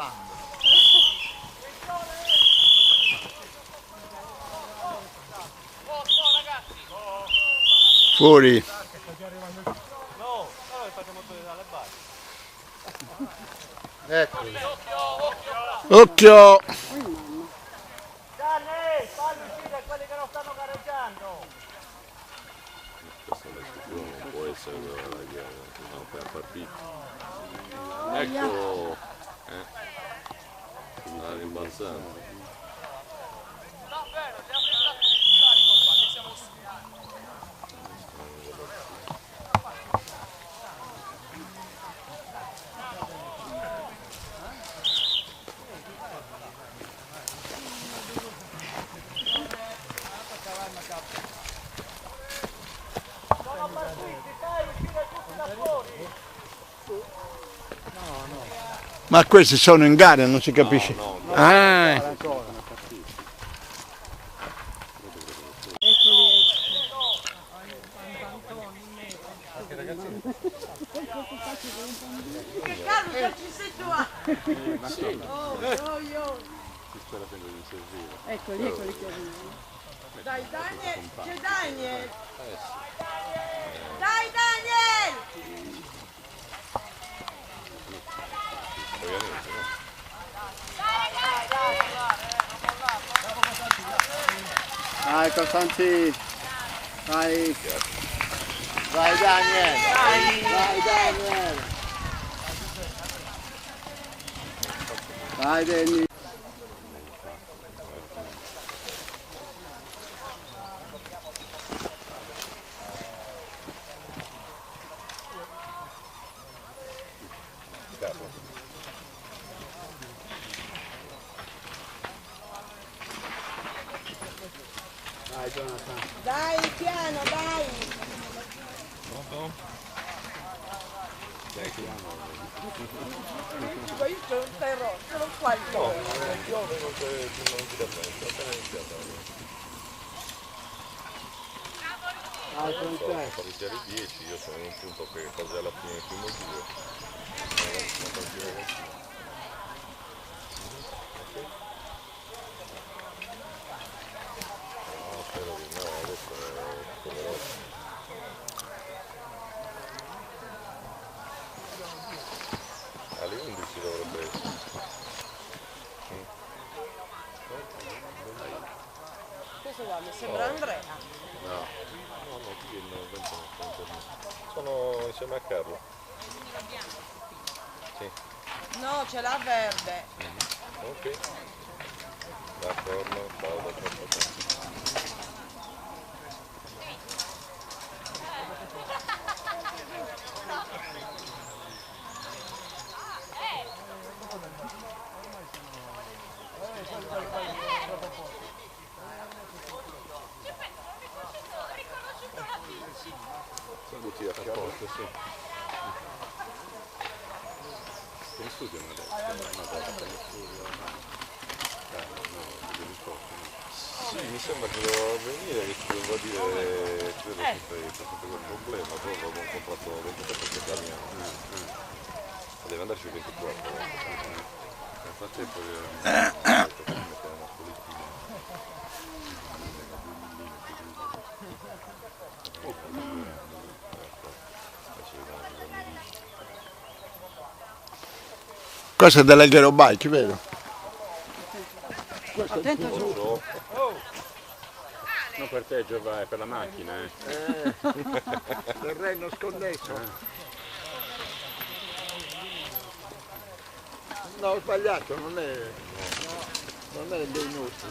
parlando. Fuori. No, allora facciamo dalle basi. Eccoli. Occhio! Gianni, falli uscire quelli che non stanno gareggiando. Questa non può essere una partita. Ecco! Sta rimbalzando. No, vero, li apri il carico qua, che siamo su. Sono partiti, fai uscire tutti da fuori. Ma questi sono in gara, non si capisce. Ah, Che cazzo ci sei tu? Ma sì, Si spera sempre di servire. Eccoli, eccoli che arrivano. Dai Daniel, c'è Daniel! Dai Daniel! Ovviamente, no? Dai Costanzi. Dai. Vai Daniel. Vai Daniel. Dai Danny. Dai Jonathan. Dai piano, dai! Dai, chiamo. Dico, io sono un terrore, sono qua il terrore. Piove non ti dà bene, appena iniziato. Dai Non so, Francesco. sono iniziare i 10, io sono in un punto che quasi alla fine del primo giro. Una partita ragazzina. No, spero di no, adesso è tutto veloce. Alle 11 dovrebbe essere. Questo qua mi sembra Andrea. No, qui non vengono. Sono insieme a Carlo. Sì, No, c'è la verde. ok. D'accordo, ciao. Saluti a posto, sì. Come studio non adesso? Una volta in studio. No, devi sì, mi sembra che devo venire, che ti devo dire, credo che c'è stato quel problema, poi avevo comprato 23 perché Damiano deve andarci il 24. Nel frattempo mettiamo una politina. questo è dell'Alghero Bike, vero? Attento giù. No, per te Giova è per la macchina, Terreno sconnesso. No, ho sbagliato, non è dei nostri.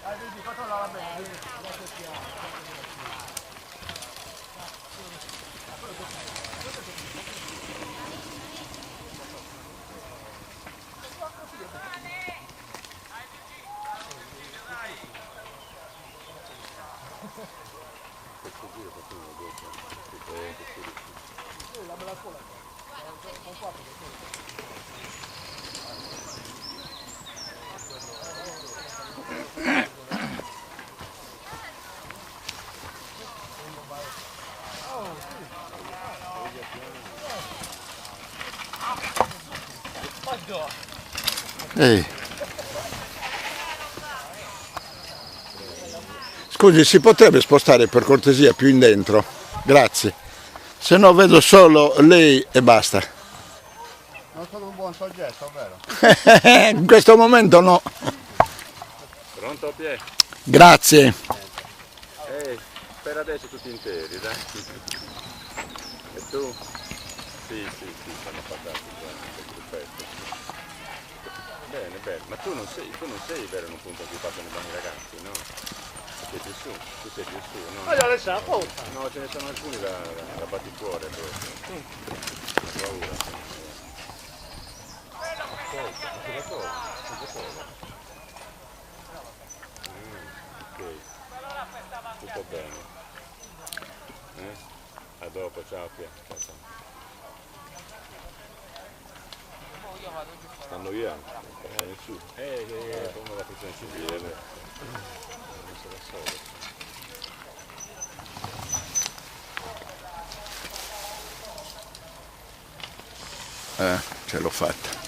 Vedi, controlla bene. Ehi. Scusi, si potrebbe spostare per cortesia più in dentro? Grazie. Se no vedo solo lei e basta. Non sono un buon soggetto, vero? In questo momento no. Pronto Pier? Grazie. Per adesso tutti interi, dai. E tu? Sì, stanno fantastici, perfetto. Bene, bene, ma tu non sei vero in un punto in cui passano i buoni ragazzi, no? Sei più su, tu sei più su, no? Ma io le sa, porta. No, ce ne sono alcuni da batticuore proprio. Ho paura. Ok, tutto bene. A dopo, ciao Pia. Ciao, ciao. Stanno via? Su. Come la protezione civile. Non se la so. Ce l'ho fatta.